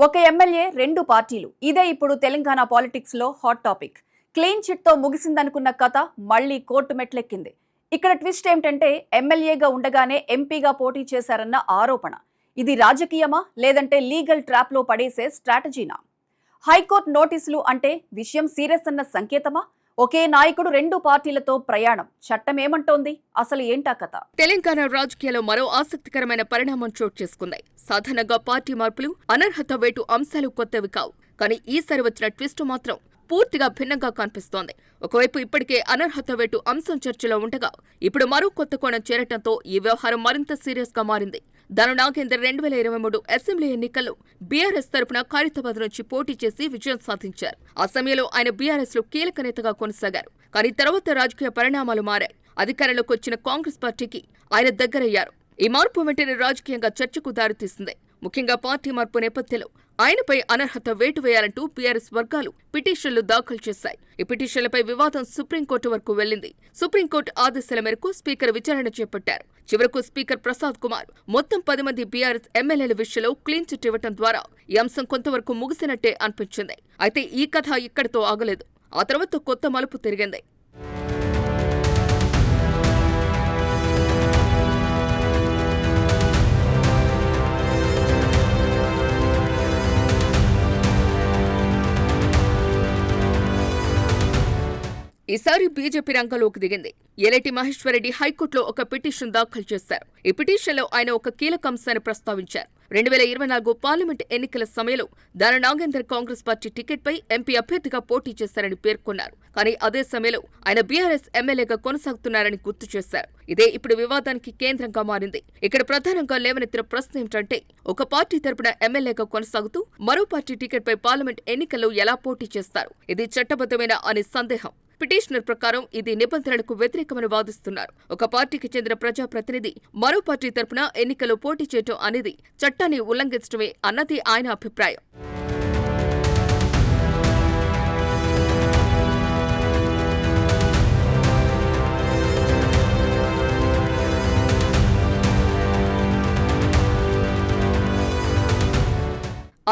ఒక ఎమ్మెల్యే రెండు పార్టీలు ఇదే ఇప్పుడు తెలంగాణ పాలిటిక్స్ లో హాట్ టాపిక్. క్లీన్ చిట్ తో ముగిసిందనుకున్న కథ మళ్లీ కోర్టు మెట్లెక్కింది. ఇక్కడ ట్విస్ట్ ఏమిటంటే ఎమ్మెల్యేగా ఉండగానే ఎంపీగా పోటీ చేశారన్న ఆరోపణ. ఇది రాజకీయమా లేదంటే లీగల్ ట్రాప్ లో పడేసే స్ట్రాటజీనా? హైకోర్టు నోటీసులు అంటే విషయం సీరియస్ అన్న సంకేతమా? ఒకే నాయకుడు రెండు పార్టీలతో ప్రయాణం, చట్టం ఏమంటోంది? అసలు ఏంటా కథ? తెలంగాణ రాజకీయాల్లో మరో ఆసక్తికరమైన పరిణామం చోటు చేసుకుంది. సాధారణంగా పార్టీ మార్పులు, అనర్హత వేటు అంశాలు కొత్తవి కావు. కానీ ఈసారి వచ్చిన ట్విస్ట్ మాత్రం పూర్తిగా భిన్నంగా కనిపిస్తోంది. ఒకవైపు ఇప్పటికే అనర్హత వేటు అంశం చర్చలో ఉండగా ఇప్పుడు మరో కొత్త కోణం చేరటంతో ఈ వ్యవహారం మరింత సీరియస్ గా మారింది. దాను నాగేందర్ 2023 అసెంబ్లీ ఎన్నికల్లో బీఆర్ఎస్ తరపున ఖైరతాబాద్ నుంచి పోటీ చేసి విజయం సాధించారు. ఆ సమయంలో ఆయన బీఆర్ఎస్ లో కీలక నేతగా కొనసాగారు. కానీ తర్వాత రాజకీయ పరిణామాలు మారాయి. అధికారంలోకి వచ్చిన కాంగ్రెస్ పార్టీకి ఆయన దగ్గరయ్యారు. ఈ మార్పు వెంటనే రాజకీయంగా చర్చకు దారితీసింది. ముఖ్యంగా పార్టీ మార్పు నేపథ్యంలో ఆయనపై అనర్హత వేటు వేయాలంటూ బీఆర్ఎస్ వర్గాలు పిటిషన్లు దాఖలు చేశాయి. ఈ పిటిషన్లపై వివాదం సుప్రీంకోర్టు వరకు వెళ్లింది. సుప్రీంకోర్టు ఆదేశాల మేరకు స్పీకర్ విచారణ చేపట్టారు. చివరకు స్పీకర్ ప్రసాద్ కుమార్ మొత్తం 10 మంది బీఆర్ఎస్ ఎమ్మెల్యేల విషయంలో క్లీన్ చిట్ ఇవ్వడం ద్వారా ఈ అంశం కొంతవరకు ముగిసినట్టే అనిపించింది. అయితే ఈ కథ ఇక్కడితో ఆగలేదు. ఆ తర్వాత కొత్త మలుపు తిరిగింది. ఈసారి బీజేపీ రంగంలోకి దిగింది. ఎలేటి మహేశ్వరరెడ్డి హైకోర్టులో ఒక పిటిషన్ దాఖలు చేశారు. ఈ పిటిషన్లో ఆయన ఒక కీలక అంశాన్ని ప్రస్తావించారు. 2024 పార్లమెంట్ ఎన్నికల సమయంలో దాను నాగేందర్ కాంగ్రెస్ పార్టీ టికెట్పై ఎంపీ అభ్యర్థిగా పోటీ చేశారని పేర్కొన్నారు. కానీ అదే సమయంలో ఆయన బీఆర్ఎస్ ఎమ్మెల్యేగా కొనసాగుతున్నారని గుర్తు చేశారు. ఇదే ఇప్పుడు వివాదానికి కేంద్రంగా మారింది. ఇక్కడ ప్రధానంగా లేవనెత్తిన ప్రశ్న ఏమిటంటే, ఒక పార్టీ తరపున ఎమ్మెల్యేగా కొనసాగుతూ మరో పార్టీ టికెట్పై పార్లమెంట్ ఎన్నికల్లో ఎలా పోటీ చేస్తారు? ఇది చట్టబద్ధమేనా అనే సందేహం. పిటిషనర్ ప్రకారం ఇది నిబంధనలకు వ్యతిరేకమని వాదిస్తున్నారు. ఒక పార్టీకి చెందిన ప్రజాప్రతినిధి మరో పార్టీ తరపున ఎన్నికల్లో పోటీ చేయటం అనేది చట్టాన్ని ఉల్లంఘించడమే అన్నది ఆయన అభిప్రాయం.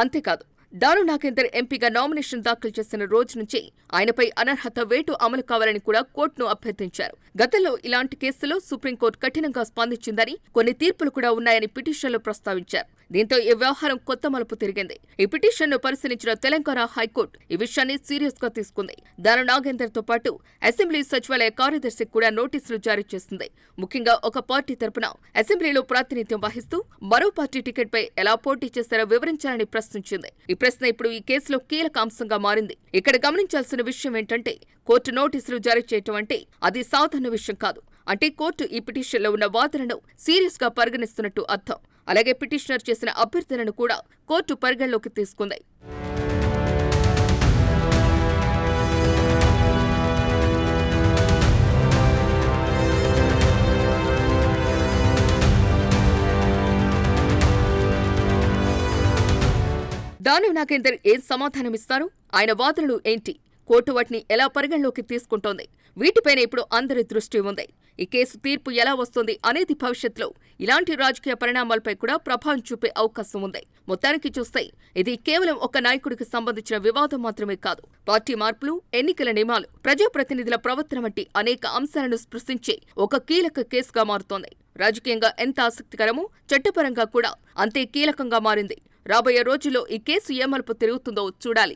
అంతేకాదు, దాను నాగేందర్ ఎంపీగా నామినేషన్ దాఖలు చేసిన రోజు నుంచి ఆయనపై అనర్హత వేటు అమలు కావాలని కూడా కోర్టును అభ్యర్థించారు. గతంలో ఇలాంటి కేసులో సుప్రీంకోర్టు కఠినంగా స్పందించిందని, కొన్ని తీర్పులు కూడా ఉన్నాయని పిటిషన్లో ప్రస్తావించారు. దీంతో ఈ వ్యవహారం కొత్త మలుపు తిరిగింది. ఈ పిటిషన్ను పరిశీలించిన తెలంగాణ హైకోర్టు ఈ విషయాన్ని సీరియస్ గా తీసుకుంది. దాను నాగేందర్ తో పాటు అసెంబ్లీ సచివాలయ కార్యదర్శికి కూడా నోటీసులు జారీ చేసింది. ముఖ్యంగా ఒక పార్టీ తరపున అసెంబ్లీలో ప్రాతినిధ్యం వహిస్తూ మరో పార్టీ టికెట్పై ఎలా పోటీ చేస్తారో వివరించాలని ప్రశ్నించింది. ఈ ప్రశ్న ఇప్పుడు ఈ కేసులో కీలక అంశంగా మారింది. ఇక్కడ గమనించాల్సిన విషయం ఏంటంటే, కోర్టు నోటీసులు జారీ చేయటం అంటే అది సాధారణ విషయం కాదు. అంటే కోర్టు ఈ పిటిషన్లో ఉన్న వాదనను సీరియస్ గా పరిగణిస్తున్నట్టు అర్థం. అలాగే పిటిషనర్ చేసిన అభ్యర్థనను కూడా కోర్టు పరిగణలోకి తీసుకుంది. దాను నాగేందర్ ఏం సమాధానమిస్తారు? ఆయన వాదనలు ఏంటి? కోర్టు వాటిని ఎలా పరిగణలోకి తీసుకుంటోంది? వీటిపైన ఇప్పుడు అందరి దృష్టి ఉంది. ఈ కేసు తీర్పు ఎలా వస్తుంది అనేది భవిష్యత్తులో ఇలాంటి రాజకీయ పరిణామాలపై కూడా ప్రభావం చూపే అవకాశం ఉంది. మొత్తానికి చూస్తే ఇది కేవలం ఒక నాయకుడికి సంబంధించిన వివాదం మాత్రమే కాదు. పార్టీ మార్పులు, ఎన్నికల నియమాలు, ప్రజాప్రతినిధుల ప్రవర్తన వంటి అనేక అంశాలను స్పృశించే ఒక కీలక కేసుగా మారుతోంది. రాజకీయంగా ఎంత ఆసక్తికరమో చట్టపరంగా కూడా అంతే కీలకంగా మారింది. రాబోయే రోజుల్లో ఈ కేసు ఏ మలుపు తిరుగుతుందో చూడాలి.